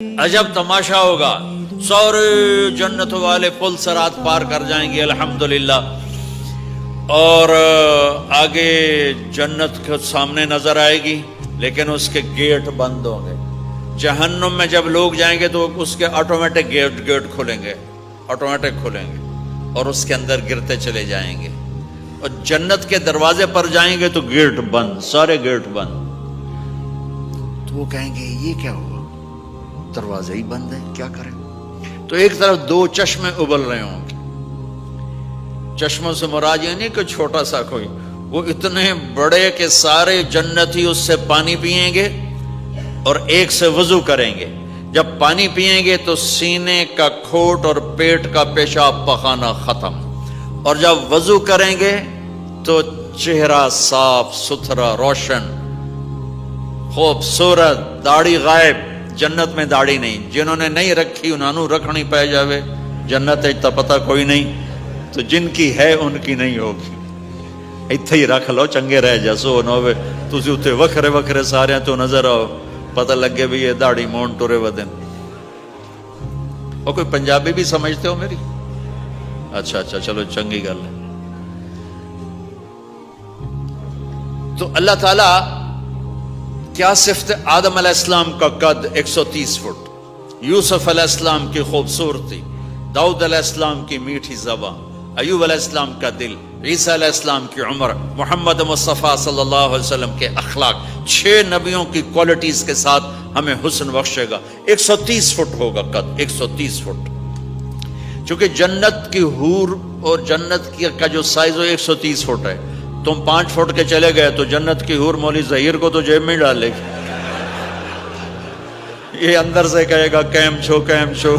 عجب تماشا ہوگا، سارے جنت والے پل صراط پار کر جائیں گے الحمدللہ، اور آگے جنت کے سامنے نظر آئے گی لیکن اس کے گیٹ بند ہوں گے۔ جہنم میں جب لوگ جائیں گے تو اس کے آٹومیٹک گیٹ کھلیں گے، آٹومیٹک کھلیں گے اور اس کے اندر گرتے چلے جائیں گے، اور جنت کے دروازے پر جائیں گے تو گیٹ بند، سارے گیٹ بند۔ تو وہ کہیں گے یہ کیا ہوا، دروازے ہی بند ہے، کیا کریں؟ تو ایک طرف دو چشمے ابل رہے ہوں گے، چشموں سے مراد یہ نہیں کہ چھوٹا سا کوئی، وہ اتنے بڑے کہ سارے جنتی اس سے پانی پئیں گے اور ایک سے وضو کریں گے۔ جب پانی پئیں گے تو سینے کا کھوٹ اور پیٹ کا پیشاب پخانا ختم، اور جب وضو کریں گے تو چہرہ صاف ستھرا روشن خوبصورت، داڑھی غائب۔ جنت میں داڑھی نہیں، جنہوں نے نہیں رکھی انہوں نے رکھنی پہ جاوے، جنت تا پتہ کوئی نہیں، تو جن کی ہے ان کی نہیں ہوگی۔ اتھے ہی رکھ لو چنگے رہ جسو نہ ہوئے تسی اتھے وکھرے وکھرے سارے تو نظر آؤ، پتہ لگے بھی یہ داڑھی مون ٹورے ودن۔ اور کوئی پنجابی بھی سمجھتے ہو میری؟ اچھا چلو چنگی گل ہے۔ تو اللہ تعالیٰ کیا صفت آدم علیہ السلام کا قد 130 فٹ، یوسف علیہ السلام کی خوبصورتی، داؤد علیہ السلام کی میٹھی زبان، ایوب علیہ السلام کا دل، عیسیٰ علیہ السلام کی عمر، محمد مصطفیٰ صلی اللہ علیہ وسلم کے اخلاق، 6 نبیوں کی کوالٹیز کے ساتھ ہمیں حسن بخشے گا۔ 130 فٹ ہوگا قد، 130 فٹ۔ چونکہ جنت کی حور اور جنت کا جو سائز ہو 130 فٹ ہے، تم 5 فٹ کے چلے گئے تو جنت کی حور مولی ظہیر کو تو جیب میں ڈالے گی، یہ اندر سے کہے گا کیم چھو کیم چھو،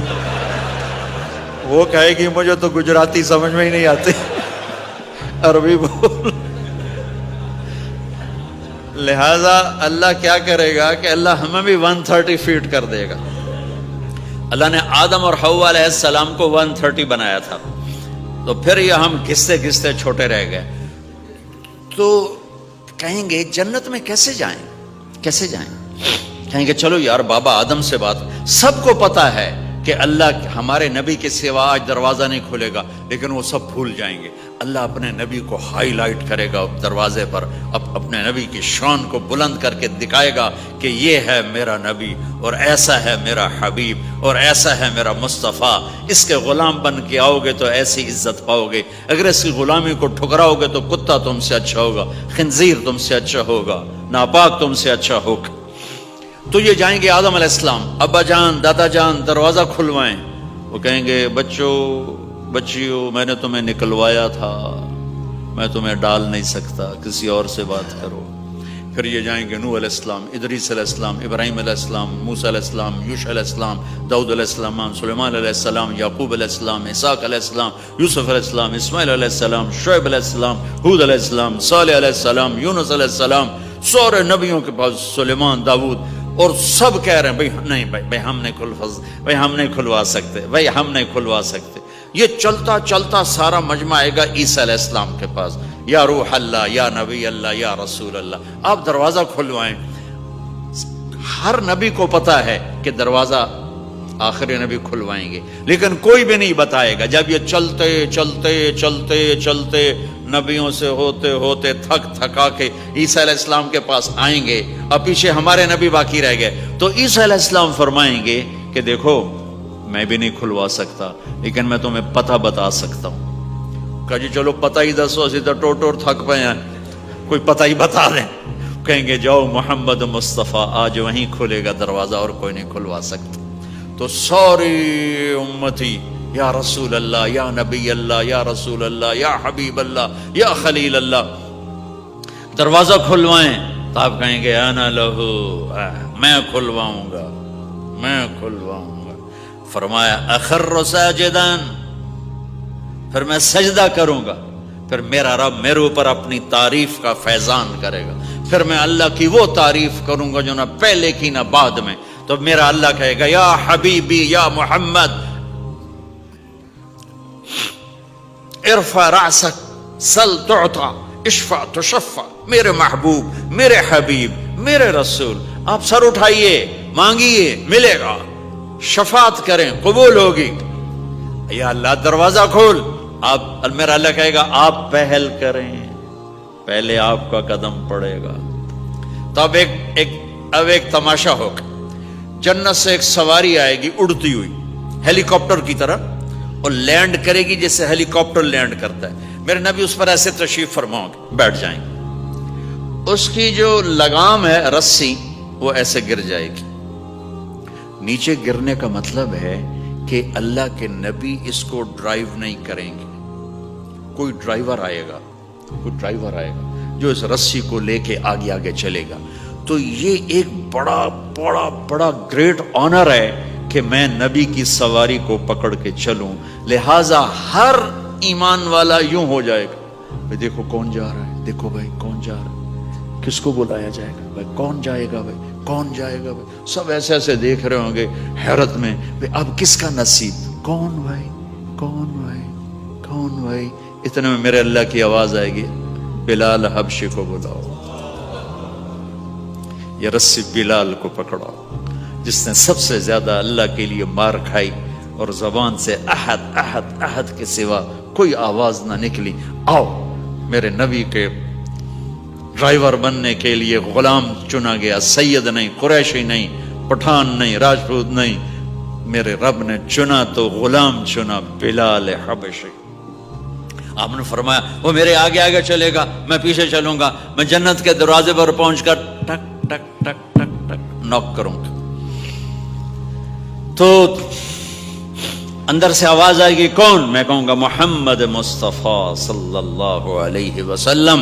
وہ کہے گی مجھے تو گجراتی سمجھ میں ہی نہیں آتی، عربی بول۔ لہذا اللہ کیا کرے گا کہ اللہ ہمیں بھی 130 فیٹ کر دے گا۔ اللہ نے آدم اور حوا علیہ السلام کو 130 بنایا تھا، تو پھر یہ ہم گھستے گھستے چھوٹے رہ گئے۔ تو کہیں گے جنت میں کیسے جائیں، کیسے جائیں؟ کہیں گے چلو یار بابا آدم سے بات، سب کو پتا ہے کہ اللہ ہمارے نبی کے سوا آج دروازہ نہیں کھلے گا، لیکن وہ سب بھول جائیں گے۔ اللہ اپنے نبی کو ہائی لائٹ کرے گا دروازے پر، اپنے نبی کی شان کو بلند کر کے دکھائے گا کہ یہ ہے میرا نبی، اور ایسا ہے میرا حبیب، اور ایسا ہے میرا مصطفیٰ۔ اس کے غلام بن کے آؤ گے تو ایسی عزت پاؤ گے، اگر اس کی غلامی کو ٹھکراؤ گے تو کتا تم سے اچھا ہوگا، خنزیر تم سے اچھا ہوگا، ناپاک تم سے اچھا ہوگا۔ تو یہ جائیں گے آدم علیہ السلام، ابا جان دادا جان دروازہ کھلوائیں۔ وہ کہیں گے بچوں بچیوں میں نے تمہیں نکلوایا تھا، میں تمہیں ڈال نہیں سکتا، کسی اور سے بات کرو۔ پھر یہ جائیں گے نوح علیہ السلام، ادریس علیہ السلام، ابراہیم علیہ السلام، موسیٰ علیہ السلام، یوشع علیہ السلام، داؤد علیہ السلام، سلیمان علیہ السلام، یعقوب علیہ السلام، اسحاق علیہ السلام، یوسف علیہ السلام، اسماعیل علیہ السلام، شعیب علیہ السلام، ہود علیہ السلام، صالح علیہ السلام، یونس علیہ السلام، سارے نبیوں کے پاس، سلیمان، داؤد، اور سب کہہ رہے ہیں بھائی نہیں بھائی ہم نہیں کھلوا سکتے، بھائی ہم نہیں کھلوا سکتے۔ یہ چلتا چلتا سارا مجمع آئے گا عیسیٰ علیہ السلام کے پاس، یا روح اللہ، یا نبی اللہ، یا رسول اللہ، آپ دروازہ کھلوائیں۔ ہر نبی کو پتا ہے کہ دروازہ آخری نبی کھلوائیں گے، لیکن کوئی بھی نہیں بتائے گا۔ جب یہ چلتے چلتے چلتے چلتے نبیوں سے ہوتے ہوتے تھک تھکا کے عیسیٰ علیہ السلام کے پاس آئیں گے، اور پیچھے ہمارے نبی باقی رہ گئے، تو عیسیٰ علیہ السلام فرمائیں گے کہ دیکھو میں بھی نہیں کھلوا سکتا، لیکن میں تمہیں پتہ بتا سکتا ہوں۔ کہا جی چلو پتہ ہی دسو، اسی تو ٹوٹ تھک پے ہیں، کوئی پتہ ہی بتا دیں۔ کہیں گے جاؤ محمد مصطفیٰ، آج وہیں کھلے گا دروازہ، اور کوئی نہیں کھلوا سکتا۔ تو ساری امتی یا رسول اللہ، یا نبی اللہ، یا رسول اللہ، یا حبیب اللہ، یا خلیل اللہ، دروازہ کھلوائیں۔ تو آپ کہیں گے انا لہو، میں کھلواؤں گا، میں کھلواؤں گا۔ فرمایا اخر ساجداً، پھر میں سجدہ کروں گا، پھر میرا رب میرے اوپر اپنی تعریف کا فیضان کرے گا، پھر میں اللہ کی وہ تعریف کروں گا جو نہ پہلے کی نہ بعد میں۔ تو میرا اللہ کہے گا یا حبیبی یا محمد ارفع رأسک سل تعطا اشفع تشفع، میرے محبوب، میرے حبیب، میرے رسول، آپ سر اٹھائیے، مانگیے، ملے گا۔ شفاعت کریں قبول ہوگی. یا اللہ دروازہ کھول. آپ میرا اللہ کہے گا آپ پہل کریں, پہلے آپ کا قدم پڑے گا. تو اب ایک تماشا ہوگا. جنت سے ایک سواری آئے گی اڑتی ہوئی ہیلی کاپٹر کی طرح, اور لینڈ کرے گی جیسے ہیلی کاپٹر لینڈ کرتا ہے. میرے نبی اس پر ایسے تشریف فرماؤ گے, بیٹھ جائیں گے. اس کی جو لگام ہے رسی وہ ایسے گر جائے گی. نیچے گرنے کا مطلب ہے کہ اللہ کے نبی اس کو ڈرائیو نہیں کریں گے. کوئی ڈرائیور آئے گا جو اس رسی کو لے کے آگے آگے چلے گا. تو یہ ایک بڑا بڑا بڑا گریٹ آنر ہے کہ میں نبی کی سواری کو پکڑ کے چلوں. لہذا ہر ایمان والا یوں ہو جائے گا, بھائی دیکھو کون جا رہا ہے, دیکھو بھائی کون جا رہا ہے, کس کو بلایا جائے گا, بھائی کون جائے گا, بھائی کون جائے گا. بھائی سب ایسے ایسے دیکھ رہے ہوں گے حیرت میں, بھائی اب کس کا نصیب, کون بھائی, کون بھائی, کون بھائی. اتنے میں میرے اللہ کی آواز آئے گی, بلال حبشی کو بلاؤ. یہ رسی بلال کو پکڑاؤ جس نے سب سے زیادہ اللہ کے لیے مار کھائی اور زبان سے احد احد احد کے سوا کوئی آواز نہ نکلی. آؤ میرے نبی کے ڈرائیور بننے کے لیے غلام چنا گیا. سید نہیں, قریشی نہیں, پٹھان نہیں, راجپوت نہیں, میرے رب نے چنا تو غلام چنا, بلال حبشی. آپ نے فرمایا وہ میرے آگے آگے چلے گا, میں پیچھے چلوں گا. میں جنت کے دروازے پر پہنچ کر ٹک ٹک ٹک ٹک ٹک نوک کروں گا. تو اندر سے آواز آئے گی, کون؟ میں کہوں گا محمد مصطفیٰ صلی اللہ علیہ وسلم.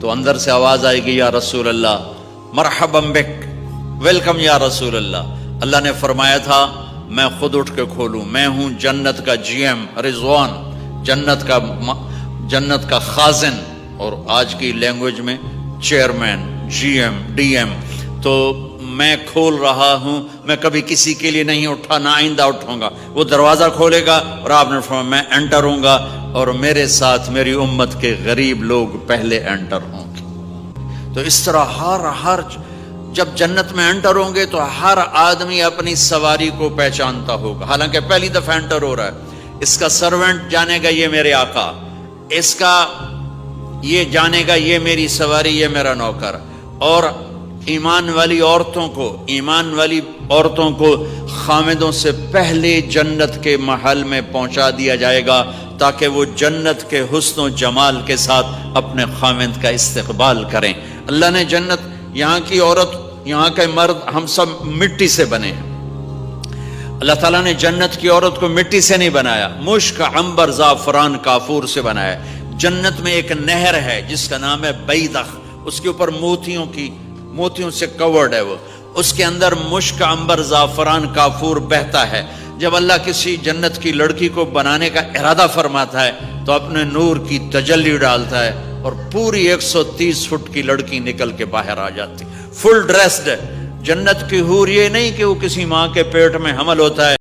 تو اندر سے آواز آئے گی, یا رسول اللہ, مرحبا بک, ویلکم یا رسول اللہ. اللہ نے فرمایا تھا میں خود اٹھ کے کھولوں. میں ہوں جنت کا جی ایم رضوان, جنت کا خازن, اور آج کی لینگویج میں chairman, G M, D M. تو میں کھول رہا ہوں, میں کبھی کسی کے لیے نہیں اٹھا, نہ آئندہ اٹھوں گا. وہ دروازہ کھولے گا اور آپ نے فرمایا میں انٹر ہوں گا, اور میرے ساتھ میری امت کے غریب لوگ پہلے انٹر ہوں گے. تو اس طرح ہر جب جنت میں انٹر ہوں گے تو ہر آدمی اپنی سواری کو پہچانتا ہوگا. حالانکہ پہلی دفعہ انٹر ہو رہا ہے. اس کا سرونٹ جانے گا یہ میرے آقا, اس کا یہ جانے گا یہ میری سواری, یہ میرا نوکر. اور ایمان والی عورتوں کو خامدوں سے پہلے جنت کے محل میں پہنچا دیا جائے گا تاکہ وہ جنت کے حسن و جمال کے ساتھ اپنے خامد کا استقبال کریں. اللہ نے جنت, یہاں کی عورت, یہاں کے مرد, ہم سب مٹی سے بنے ہیں. اللہ تعالیٰ نے جنت کی عورت کو مٹی سے نہیں بنایا, مشک, عنبر, زعفران, کافور سے بنایا. جنت میں ایک نہر ہے جس کا نام ہے بیدخ, اس کے اوپر موتیوں سے کورڈ ہے. وہ اس کے اندر مشک, عنبر, زعفران, کافور بہتا ہے. جب اللہ کسی جنت کی لڑکی کو بنانے کا ارادہ فرماتا ہے تو اپنے نور کی تجلی ڈالتا ہے اور پوری 130 فٹ کی لڑکی نکل کے باہر آ جاتی, فل ڈریسڈ ہے. جنت کی حور یہ نہیں کہ وہ کسی ماں کے پیٹ میں حمل ہوتا ہے